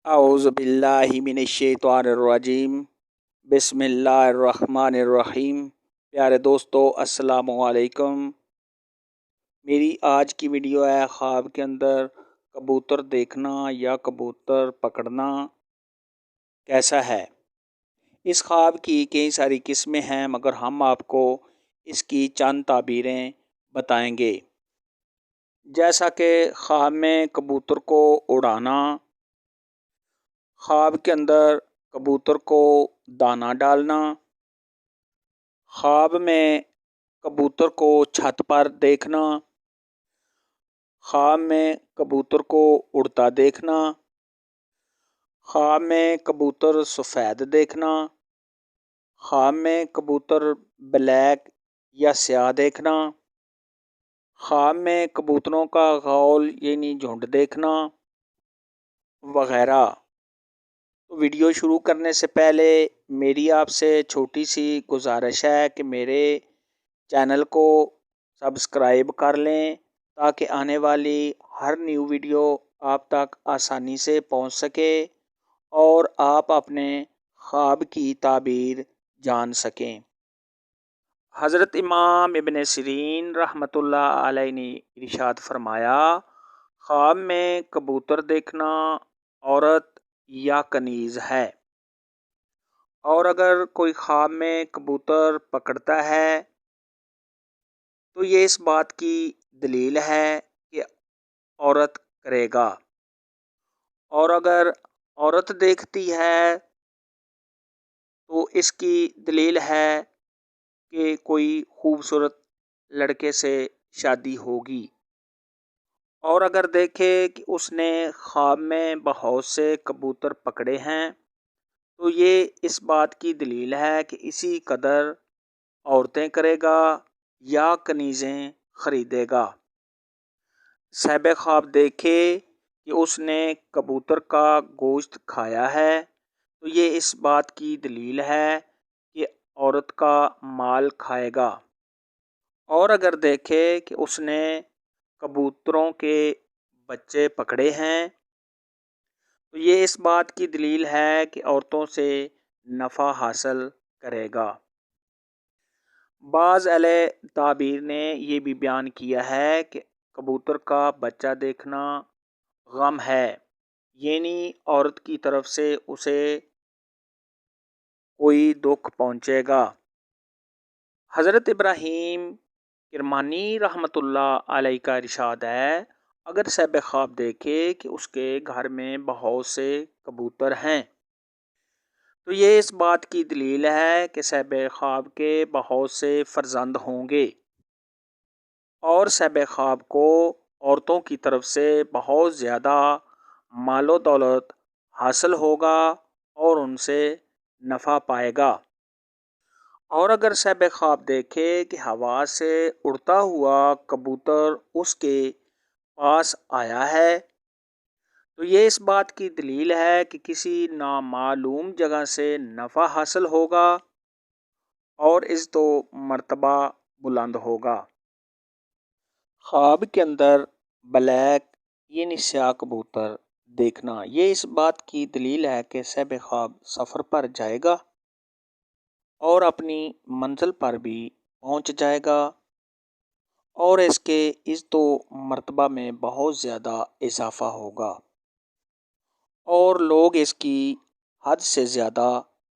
اعوذ باللہ من الشیطان الرجیم بسم اللہ الرحمن الرحیم۔ پیارے دوستو السلام علیکم۔ میری آج کی ویڈیو ہے خواب کے اندر کبوتر دیکھنا یا کبوتر پکڑنا کیسا ہے۔ اس خواب کی کئی ساری قسمیں ہیں مگر ہم آپ کو اس کی چند تعبیریں بتائیں گے، جیسا کہ خواب میں کبوتر کو اڑانا، خواب کے اندر کبوتر کو دانہ ڈالنا، خواب میں کبوتر کو چھت پر دیکھنا، خواب میں کبوتر کو اڑتا دیکھنا، خواب میں کبوتر سفید دیکھنا، خواب میں کبوتر بلیک یا سیاہ دیکھنا، خواب میں کبوتروں کا غول یعنی جھنڈ دیکھنا وغیرہ۔ تو ویڈیو شروع کرنے سے پہلے میری آپ سے چھوٹی سی گزارش ہے کہ میرے چینل کو سبسکرائب کر لیں تاکہ آنے والی ہر نیو ویڈیو آپ تک آسانی سے پہنچ سکے اور آپ اپنے خواب کی تعبیر جان سکیں۔ حضرت امام ابن سیرین رحمۃ اللہ علیہ نے ارشاد فرمایا، خواب میں کبوتر دیکھنا عورت یا کنیز ہے، اور اگر کوئی خواب میں کبوتر پکڑتا ہے تو یہ اس بات کی دلیل ہے کہ عورت کرے گا، اور اگر عورت دیکھتی ہے تو اس کی دلیل ہے کہ کوئی خوبصورت لڑکے سے شادی ہوگی، اور اگر دیکھے کہ اس نے خواب میں بہت سے کبوتر پکڑے ہیں تو یہ اس بات کی دلیل ہے کہ اسی قدر عورتیں کرے گا یا کنیزیں خریدے گا۔ صاحب خواب دیکھے کہ اس نے کبوتر کا گوشت کھایا ہے تو یہ اس بات کی دلیل ہے کہ عورت کا مال کھائے گا، اور اگر دیکھے کہ اس نے کبوتروں کے بچے پکڑے ہیں تو یہ اس بات کی دلیل ہے کہ عورتوں سے نفع حاصل کرے گا۔ بعض اہل تعبیر نے یہ بھی بیان کیا ہے کہ کبوتر کا بچہ دیکھنا غم ہے، یعنی عورت کی طرف سے اسے کوئی دکھ پہنچے گا۔ حضرت ابراہیم کرمانی رحمۃ اللہ علیہ کا ارشاد ہے، اگر صاحب خواب دیکھے کہ اس کے گھر میں بہت سے کبوتر ہیں تو یہ اس بات کی دلیل ہے کہ صاحب خواب کے بہت سے فرزند ہوں گے، اور صاحب خواب کو عورتوں کی طرف سے بہت زیادہ مال و دولت حاصل ہوگا اور ان سے نفع پائے گا۔ اور اگر صاحب خواب دیکھے کہ ہوا سے اڑتا ہوا کبوتر اس کے پاس آیا ہے تو یہ اس بات کی دلیل ہے کہ کسی نامعلوم جگہ سے نفع حاصل ہوگا اور عزت و مرتبہ بلند ہوگا۔ خواب کے اندر بلیک یعنی سیاہ کبوتر دیکھنا یہ اس بات کی دلیل ہے کہ صاحب خواب سفر پر جائے گا اور اپنی منزل پر بھی پہنچ جائے گا، اور اس کے عزت و مرتبہ میں بہت زیادہ اضافہ ہوگا، اور لوگ اس کی حد سے زیادہ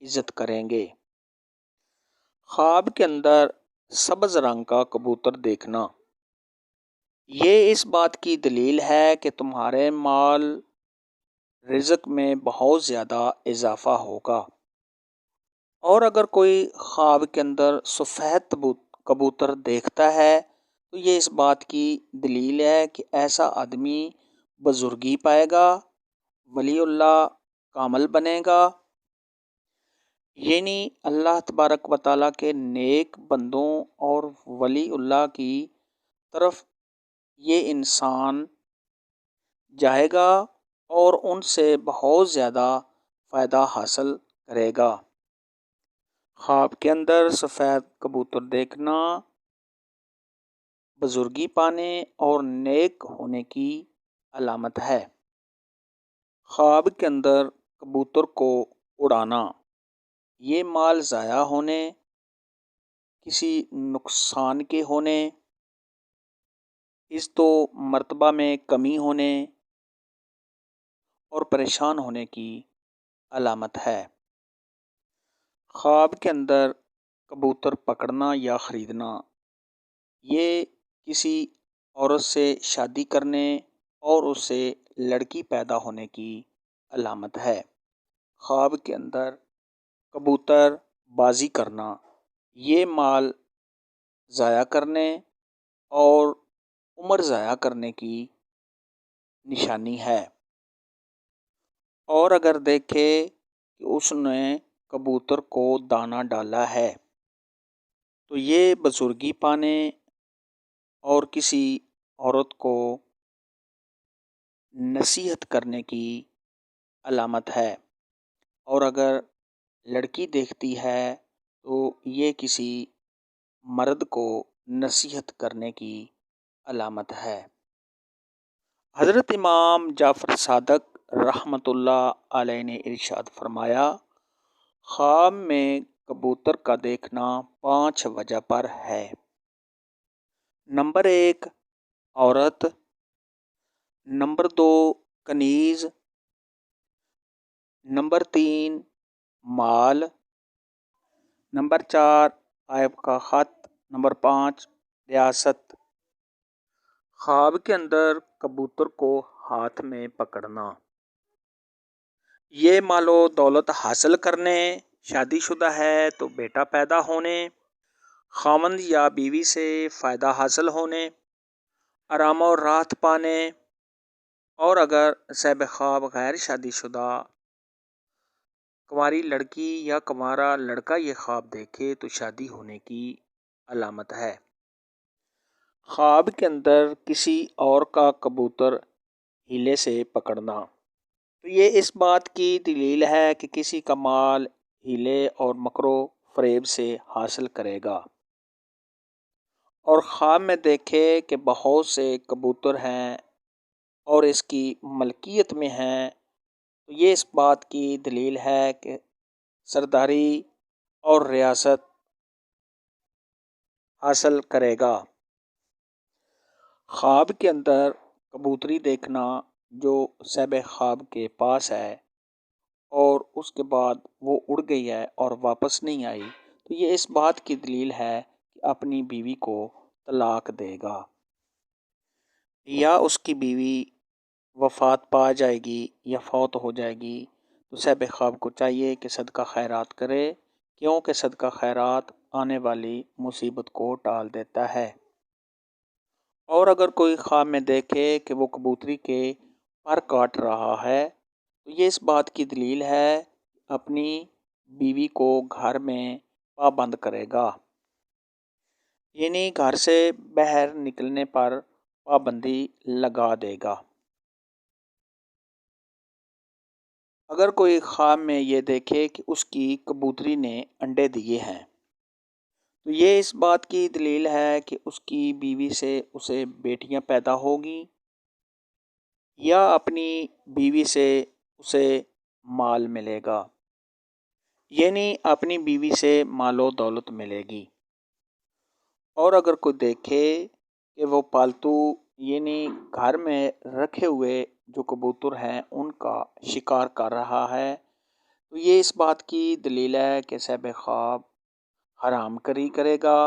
عزت کریں گے۔ خواب کے اندر سبز رنگ کا کبوتر دیکھنا یہ اس بات کی دلیل ہے کہ تمہارے مال رزق میں بہت زیادہ اضافہ ہوگا، اور اگر کوئی خواب کے اندر سفید کبوتر دیکھتا ہے تو یہ اس بات کی دلیل ہے کہ ایسا آدمی بزرگی پائے گا، ولی اللہ کامل بنے گا، یعنی اللہ تبارک و تعالیٰ کے نیک بندوں اور ولی اللہ کی طرف یہ انسان جائے گا اور ان سے بہت زیادہ فائدہ حاصل کرے گا۔ خواب کے اندر سفید کبوتر دیکھنا بزرگی پانے اور نیک ہونے کی علامت ہے۔ خواب کے اندر کبوتر کو اڑانا، یہ مال ضائع ہونے، کسی نقصان کے ہونے، عزت و مرتبہ میں کمی ہونے اور پریشان ہونے کی علامت ہے۔ خواب کے اندر کبوتر پکڑنا یا خریدنا، یہ کسی عورت سے شادی کرنے اور اس سے لڑکی پیدا ہونے کی علامت ہے۔ خواب کے اندر کبوتر بازی کرنا، یہ مال ضائع کرنے اور عمر ضائع کرنے کی نشانی ہے۔ اور اگر دیکھے کہ اس نے کبوتر کو دانہ ڈالا ہے تو یہ بزرگی پانے اور کسی عورت کو نصیحت کرنے کی علامت ہے۔ اور اگر لڑکی دیکھتی ہے تو یہ کسی مرد کو نصیحت کرنے کی علامت ہے۔ حضرت امام جعفر صادق رحمۃ اللہ علیہ نے ارشاد فرمایا، خواب میں کبوتر کا دیکھنا 5 وجہ پر ہے۔ نمبر 1 عورت، نمبر 2 کنیز، نمبر 3 مال، نمبر 4 عائب کا خط، نمبر 5 ریاست۔ خواب کے اندر کبوتر کو ہاتھ میں پکڑنا، یہ مال و دولت حاصل کرنے، شادی شدہ ہے تو بیٹا پیدا ہونے، خاوند یا بیوی سے فائدہ حاصل ہونے، آرام و راحت پانے، اور اگر صاحب خواب غیر شادی شدہ کنواری لڑکی یا کنوارا لڑکا یہ خواب دیکھے تو شادی ہونے کی علامت ہے۔ خواب کے اندر کسی اور کا کبوتر ہیلے سے پکڑنا، تو یہ اس بات کی دلیل ہے کہ کسی کا مال ہیلے اور مکر و فریب سے حاصل کرے گا۔ اور خواب میں دیکھے کہ بہت سے کبوتر ہیں اور اس کی ملکیت میں ہیں، تو یہ اس بات کی دلیل ہے کہ سرداری اور ریاست حاصل کرے گا۔ خواب کے اندر کبوتری دیکھنا جو صاحب خواب کے پاس ہے اور اس کے بعد وہ اڑ گئی ہے اور واپس نہیں آئی، تو یہ اس بات کی دلیل ہے کہ اپنی بیوی کو طلاق دے گا یا اس کی بیوی وفات پا جائے گی یا فوت ہو جائے گی۔ تو صاحب خواب کو چاہیے کہ صدقہ خیرات کرے، کیونکہ صدقہ خیرات آنے والی مصیبت کو ٹال دیتا ہے۔ اور اگر کوئی خواب میں دیکھے کہ وہ کبوتری کے پر کاٹ رہا ہے تو یہ اس بات کی دلیل ہے اپنی بیوی کو گھر میں پابند کرے گا، یعنی گھر سے باہر نکلنے پر پابندی لگا دے گا۔ اگر کوئی خواب میں یہ دیکھے کہ اس کی کبوتری نے انڈے دیے ہیں تو یہ اس بات کی دلیل ہے کہ اس کی بیوی سے اسے بیٹیاں پیدا ہوگی یا اپنی بیوی سے اسے مال ملے گا، یعنی اپنی بیوی سے مال و دولت ملے گی۔ اور اگر کوئی دیکھے کہ وہ پالتو یعنی گھر میں رکھے ہوئے جو کبوتر ہیں ان کا شکار کر رہا ہے تو یہ اس بات کی دلیل ہے کہ صاحب خواب حرام کاری کرے گا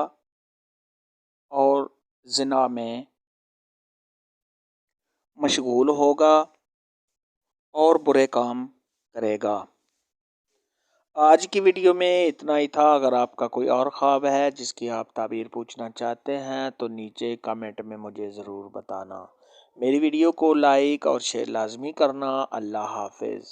اور زنا میں مشغول ہوگا اور برے کام کرے گا۔ آج کی ویڈیو میں اتنا ہی تھا۔ اگر آپ کا کوئی اور خواب ہے جس کی آپ تعبیر پوچھنا چاہتے ہیں تو نیچے کمنٹ میں مجھے ضرور بتانا۔ میری ویڈیو کو لائک اور شیئر لازمی کرنا۔ اللہ حافظ۔